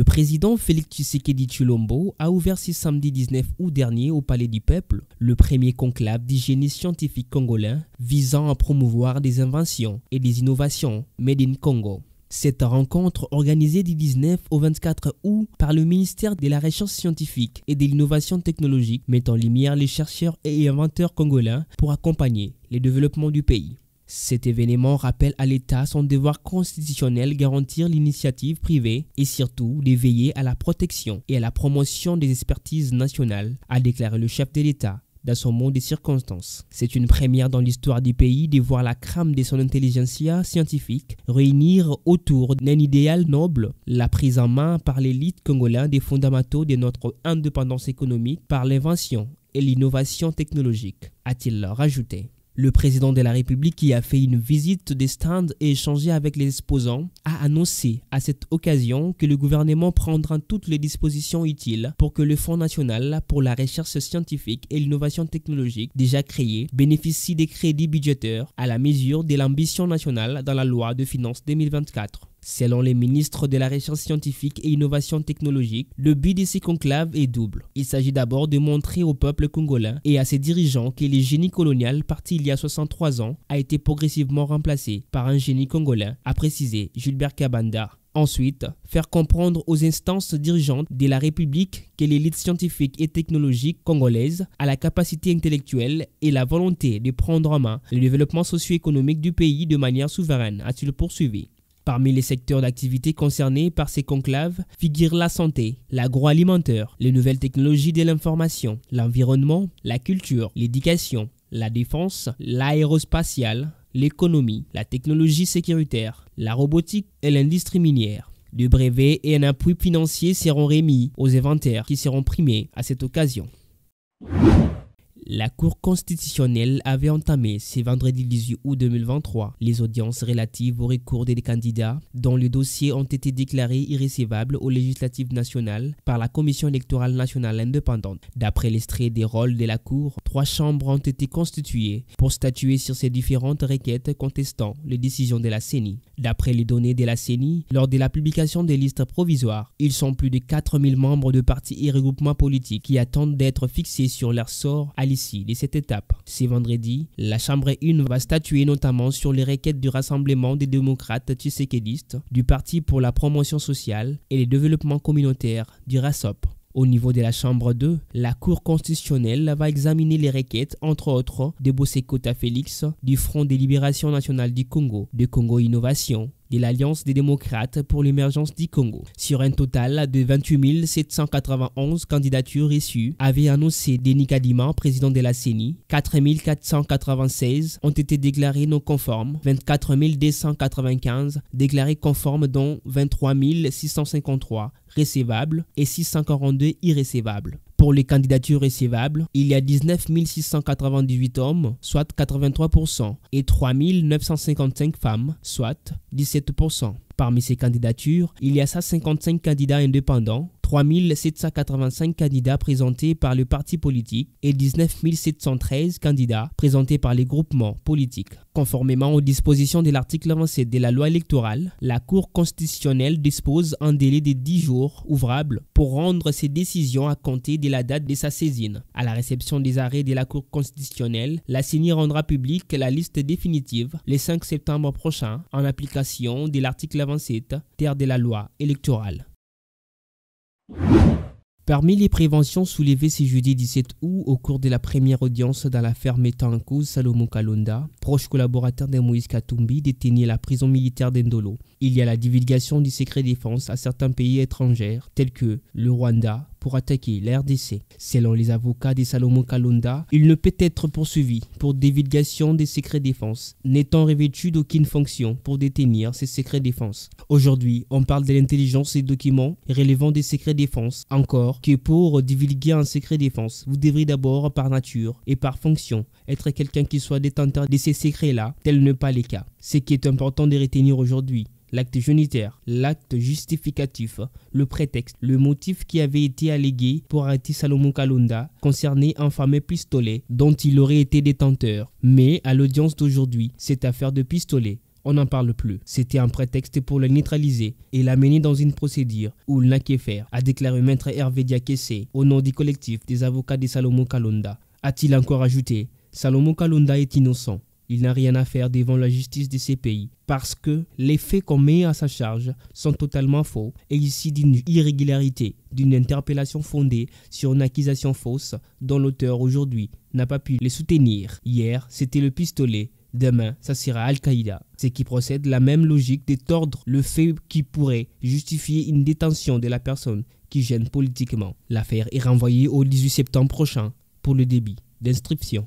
Le président Félix Tshisekedi Tshilombo a ouvert ce samedi 19 août dernier au Palais du Peuple le premier conclave du génie scientifique congolais visant à promouvoir des inventions et des innovations made in Congo. Cette rencontre, organisée du 19 au 24 août par le ministère de la Recherche scientifique et de l'innovation technologique, met en lumière les chercheurs et inventeurs congolais pour accompagner le développement du pays. Cet événement rappelle à l'État son devoir constitutionnel garantir l'initiative privée et surtout de veiller à la protection et à la promotion des expertises nationales, a déclaré le chef de l'État dans son mot des circonstances. C'est une première dans l'histoire du pays de voir la crème de son intelligentsia scientifique réunir autour d'un idéal noble, la prise en main par l'élite congolaise des fondamentaux de notre indépendance économique par l'invention et l'innovation technologique, a-t-il rajouté. Le président de la République, qui a fait une visite des stands et échangé avec les exposants, a annoncé à cette occasion que le gouvernement prendra toutes les dispositions utiles pour que le Fonds national pour la recherche scientifique et l'innovation technologique, déjà créé, bénéficie des crédits budgétaires à la mesure de l'ambition nationale dans la loi de finances 2024. Selon les ministres de la Recherche scientifique et innovation technologique, le but de ces conclaves est double. Il s'agit d'abord de montrer au peuple congolais et à ses dirigeants que le génie colonial parti il y a 63 ans a été progressivement remplacé par un génie congolais, a précisé Gilbert Kabanda. Ensuite, faire comprendre aux instances dirigeantes de la République que l'élite scientifique et technologique congolaise a la capacité intellectuelle et la volonté de prendre en main le développement socio-économique du pays de manière souveraine, a-t-il poursuivi. Parmi les secteurs d'activité concernés par ces conclaves figurent la santé, l'agroalimentaire, les nouvelles technologies de l'information, l'environnement, la culture, l'éducation, la défense, l'aérospatiale, l'économie, la technologie sécuritaire, la robotique et l'industrie minière. Des brevets et un appui financier seront remis aux inventaires qui seront primés à cette occasion. La Cour constitutionnelle avait entamé ce vendredi 18 août 2023 les audiences relatives au recours des candidats dont les dossiers ont été déclarés irrécevables aux législatives nationales par la Commission électorale nationale indépendante. D'après l'extrait des rôles de la Cour, 3 chambres ont été constituées pour statuer sur ces différentes requêtes contestant les décisions de la CENI. D'après les données de la CENI, lors de la publication des listes provisoires, ils sont plus de 4000 membres de partis et regroupements politiques qui attendent d'être fixés sur leur sort à l'issue de cette étape. Ce vendredi, la Chambre 1 va statuer notamment sur les requêtes du Rassemblement des démocrates tshisekidistes, du Parti pour la promotion sociale et le développement communautaire, du RASOP. Au niveau de la Chambre 2, la Cour constitutionnelle va examiner les requêtes, entre autres, de Bossekota Félix, du Front de libération nationale du Congo, de Congo Innovation, de l'Alliance des démocrates pour l'émergence du Congo. Sur un total de 28 791 candidatures reçues, avait annoncé Denis Kadima, président de la CENI. 4 496 ont été déclarés non conformes, 24 295 déclarés conformes, dont 23 653 recevables et 642 irrecevables. Pour les candidatures recevables, il y a 19 698 hommes, soit 83%, et 3 955 femmes, soit 17%. Parmi ces candidatures, il y a 155 candidats indépendants, 3 785 candidats présentés par le parti politique et 19 713 candidats présentés par les groupements politiques. Conformément aux dispositions de l'article 27 de la loi électorale, la Cour constitutionnelle dispose un délai de 10 jours ouvrables pour rendre ses décisions à compter de la date de sa saisine. À la réception des arrêts de la Cour constitutionnelle, la CENI rendra publique la liste définitive le 5 septembre prochain en application de l'article 27 ter de la loi électorale. Parmi les préventions soulevées ce jeudi 17 août au cours de la première audience dans l'affaire mettant en cause Salomon Kalonda, proche collaborateur de Moïse Katumbi détenu à la prison militaire d'Endolo, il y a la divulgation du secret défense à certains pays étrangers tels que le Rwanda pour attaquer la RDC. Selon les avocats de Salomon Kalonda, il ne peut être poursuivi pour divulgation des secrets défense, n'étant revêtu d'aucune fonction pour détenir ces secrets défense. Aujourd'hui, on parle de l'intelligence des documents relevant des secrets défense, encore que pour divulguer un secret défense, vous devrez d'abord par nature et par fonction être quelqu'un qui soit détenteur de ces secrets-là, tel n'est pas le cas. Ce qui est important de retenir aujourd'hui, l'acte génitaire, l'acte justificatif, le prétexte, le motif qui avait été allégué pour arrêter Salomon Kalonda concernait un fameux pistolet dont il aurait été détenteur. Mais à l'audience d'aujourd'hui, cette affaire de pistolet On n'en parle plus. C'était un prétexte pour le neutraliser et l'amener dans une procédure où il n'a qu'à faire, a déclaré maître Hervé Diakessé au nom du collectif des avocats de Salomon Kalonda. A-t-il encore ajouté, Salomon Kalonda est innocent. Il n'a rien à faire devant la justice de ces pays parce que les faits qu'on met à sa charge sont totalement faux et ici d'une irrégularité, d'une interpellation fondée sur une accusation fausse dont l'auteur aujourd'hui n'a pas pu les soutenir. Hier, c'était le pistolet. Demain, ça sera Al-Qaïda. Ce qui procède de la même logique de tordre le fait qui pourrait justifier une détention de la personne qui gêne politiquement. L'affaire est renvoyée au 18 septembre prochain pour le débit d'instruction.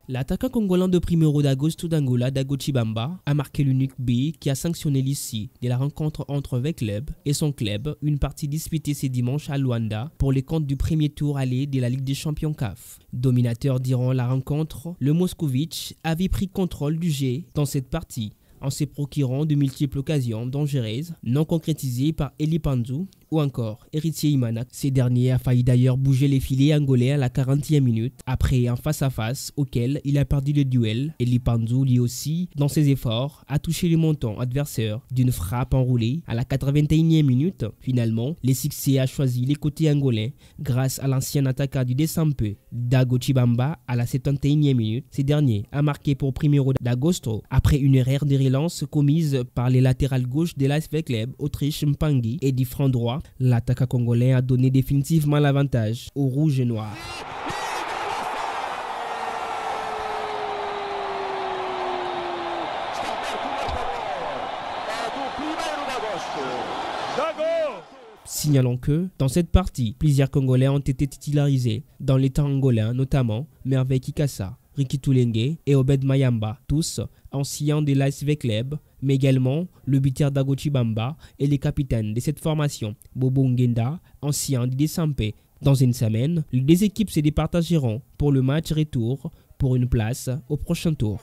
L'attaquant congolais de Primeiro d'Agosto d'Angola, Dagochi Bamba, a marqué l'unique but qui a sanctionné l'issue de la rencontre entre Veclub et son club, une partie disputée ce dimanche à Luanda pour les comptes du premier tour aller de la Ligue des Champions CAF. Dominateur durant la rencontre, le Moscovitch avait pris contrôle du jeu dans cette partie en se procurant de multiples occasions dangereuses non concrétisées par Eli Panzu ou encore Héritier Imana. Ces derniers a failli d'ailleurs bouger les filets angolais à la 40e minute après un face-à-face auquel il a perdu le duel. Eli Panzu, lui aussi, dans ses efforts, a touché le montant adversaire d'une frappe enroulée à la 81e minute. Finalement, les succès a choisi les côtés angolais grâce à l'ancien attaquant du Desampe, Dagochi Bamba, à la 71e minute. Ce dernier a marqué pour Primeiro d'Agosto après une erreur de relance commise par les latérales gauche de l'AS Veclub, Autriche Mpangi et du franc droit. L'attaquant congolais a donné définitivement l'avantage aux rouges et noirs. Signalons que, dans cette partie, plusieurs Congolais ont été titularisés dans les temps angolais, notamment Merveille Kikassa, Ricky Tulenge et Obed Mayamba, tous anciens de l'AS Veclub, mais également le buteur Dagochi Bamba et les capitaines de cette formation, Bobo Ngenda, ancien du Desampe. Dans une semaine, les deux équipes se départageront pour le match retour pour une place au prochain tour.